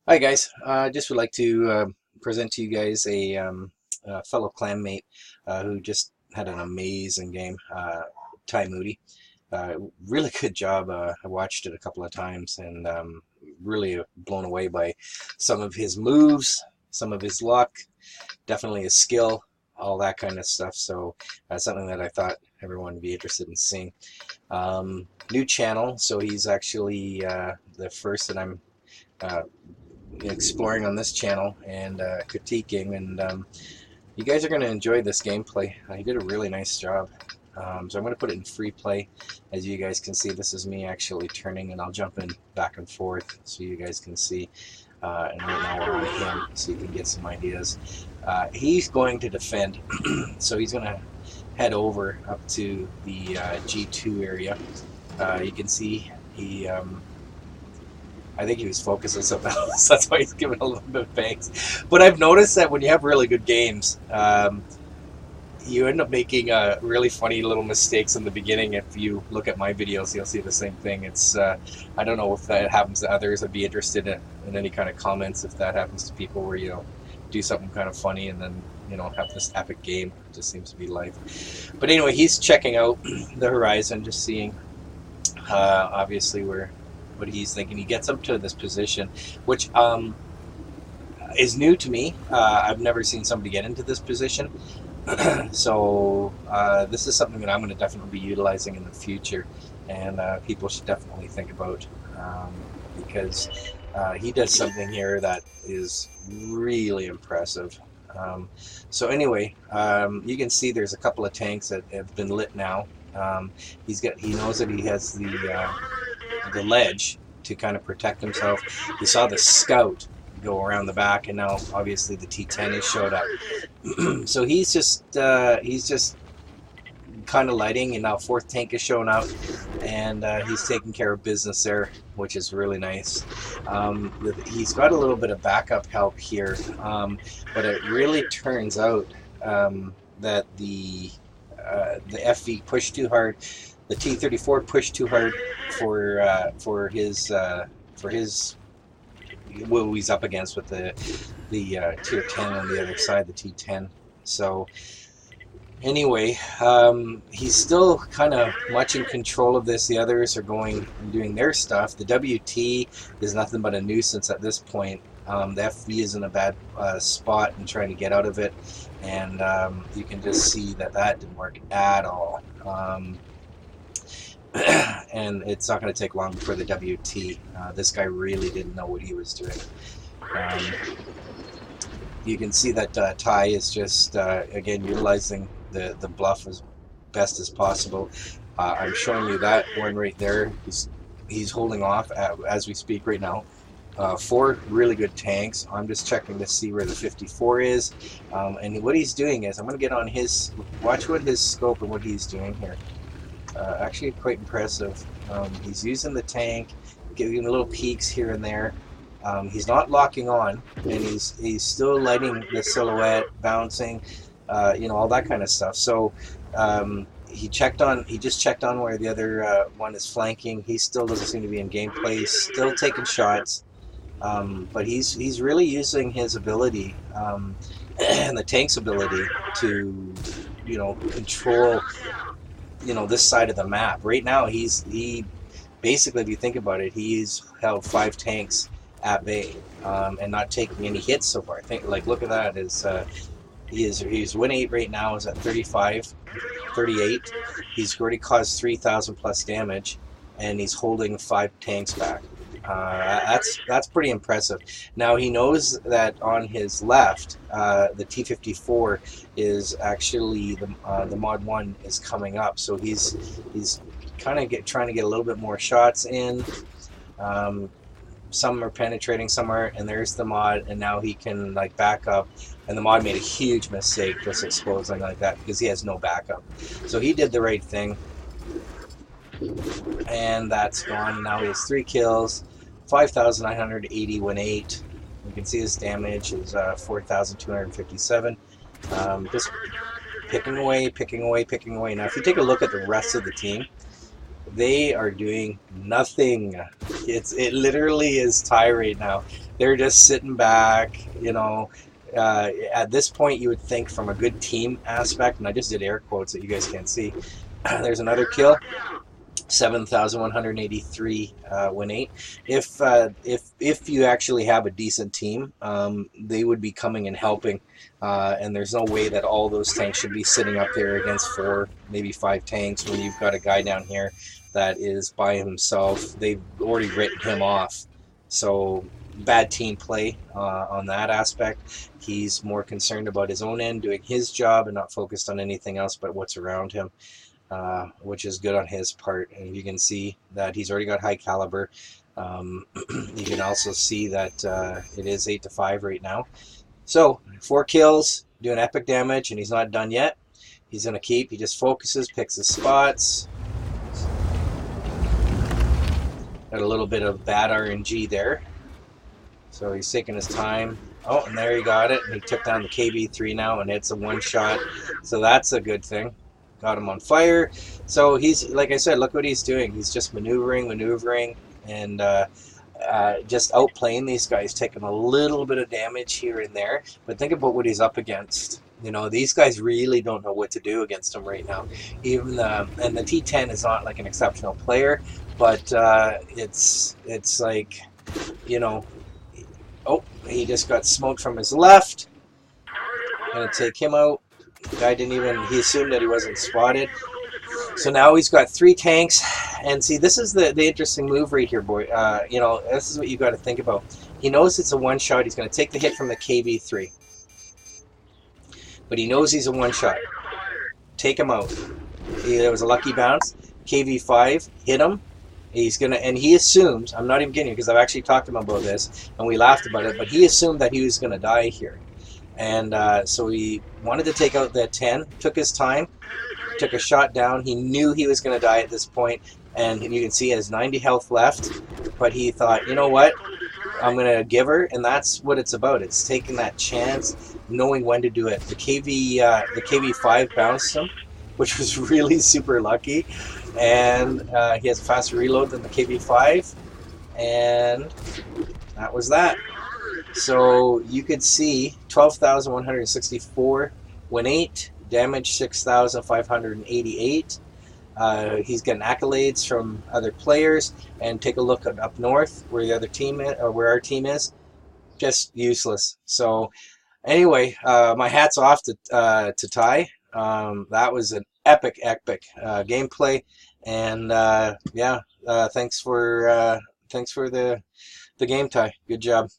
Hi guys, just would like to present to you guys a fellow clanmate who just had an amazing game, Ty Moody. Really good job. I watched it a couple of times and really blown away by some of his moves, some of his luck, definitely his skill, all that kind of stuff. So that's something that I thought everyone would be interested in seeing. New channel, so he's actually the first that I'm uh, exploring on this channel and critiquing, and you guys are going to enjoy this gameplay. He did a really nice job. So I'm going to put it in free play. As you guys can see, this is me actually turning, and I'll jump in back and forth so you guys can see. And right now we're on him, so you can get some ideas. He's going to defend, so he's going to head over up to the G2 area. You can see he I think he was focused on something else. That's why he's giving a little bit of bangs. But I've noticed that when you have really good games, you end up making really funny little mistakes in the beginning. If you look at my videos, you'll see the same thing. It's I don't know if that happens to others. I'd be interested in any kind of comments if that happens to people where you do something kind of funny and then have this epic game. It just seems to be life. But anyway, he's checking out the horizon, just seeing obviously what he's thinking. He gets up to this position, which is new to me. I've never seen somebody get into this position. So this is something that I'm going to definitely be utilizing in the future, and people should definitely think about, because he does something here that is really impressive. So anyway, you can see there's a couple of tanks that have been lit now. He knows that he has the ledge to kind of protect himself. He saw the scout go around the back, and now obviously the T10 has showed up. So he's just kind of lighting, and now fourth tank is showing up, and he's taking care of business there, which is really nice. He's got a little bit of backup help here, but it really turns out that the FV pushed too hard. The T-34 pushed too hard for his what he's up against with the tier 10 on the other side, the T10. So anyway, he's still kind of much in control of this. The others are going and doing their stuff. The WT is nothing but a nuisance at this point. The FV is in a bad spot and trying to get out of it, and you can just see that didn't work at all. And it's not going to take long before the WT. This guy really didn't know what he was doing. You can see that Ty is just again utilizing the bluff as best as possible. I'm showing you that one right there. He's holding off as we speak right now. 4 really good tanks. I'm just checking to see where the 54 is, and what he's doing is I'm going to get on his watch what his scope and what he's doing here. Actually quite impressive. He's using the tank, giving little peeks here and there. He's not locking on, and he's still lighting the silhouette, bouncing, all that kind of stuff. So he just checked on where the other one is flanking. He still doesn't seem to be in gameplay. He's still taking shots, but he's really using his ability and the tank's ability to control this side of the map. Right now he basically, if you think about it, he's held 5 tanks at bay and not taking any hits so far. I think, look at that, he's win 8 right now, is at 35 38. He's already caused 3,000 plus damage, and he's holding 5 tanks back. That's pretty impressive. Now he knows that on his left, the T-54 is actually the Mod 1 is coming up, so he's kind of trying to get a little bit more shots in. Some are penetrating, some are, and there's the Mod, and now he can back up. And the Mod made a huge mistake just exposing like that because he has no backup. So he did the right thing, and that's gone. Now he has 3 kills. 5,980 win 8. You can see his damage is 4,257. Just picking away. Now, if you take a look at the rest of the team, they are doing nothing. It literally is Ty right now. They're just sitting back, you know. At this point, you would think from a good team aspect, and I just did air quotes that you guys can't see. There's another kill. 7,183 win 8. If you actually have a decent team, they would be coming and helping, and there's no way that all those tanks should be sitting up there against 4, maybe 5 tanks when you've got a guy down here that is by himself. They've already written him off, so bad team play on that aspect. He's more concerned about his own end, doing his job, and not focused on anything else but what's around him. Which is good on his part. And you can see that he's already got high caliber. You can also see that it is 8-5 right now. So 4 kills, doing epic damage, and he's not done yet. He's going to keep. He just focuses, picks his spots. Got a little bit of bad RNG there. So he's taking his time. Oh, and there he got it. And he took down the KB3 now, and it's a one-shot. So that's a good thing. Got him on fire. So he's, like I said, look what he's doing. He's just maneuvering, and just outplaying these guys, taking a little bit of damage here and there. But think about what he's up against. You know, these guys really don't know what to do against him right now. Even and the T10 is not like an exceptional player, but it's like, you know, oh, he just got smoked from his left. Gonna take him out. Guy didn't even, he assumed that he wasn't spotted. So now he's got 3 tanks. And see, this is the interesting move right here, boy. You know, this is what you got to think about. He knows it's a one-shot. He's going to take the hit from the KV3. But he knows he's a one-shot. Take him out. There was a lucky bounce. KV5 hit him. He's going to, and he assumes, I'm not even kidding you because I've actually talked to him about this, and we laughed about it, but he assumed that he was going to die here. And so he wanted to take out that 10, took his time, took a shot down. He knew he was going to die at this point, and you can see he has 90 health left, but he thought, you know what, I'm going to give her, and that's what it's about. It's taking that chance, knowing when to do it. The KV5 bounced him, which was really super lucky, and he has a faster reload than the KV5, and that was that. So you could see 12,164 win 8, damage 6,588. He's getting accolades from other players, and take a look at up north where the other team is, or where our team is. Just useless. So anyway, my hat's off to Ty. That was an epic gameplay, and yeah, thanks for the game, Ty. Good job.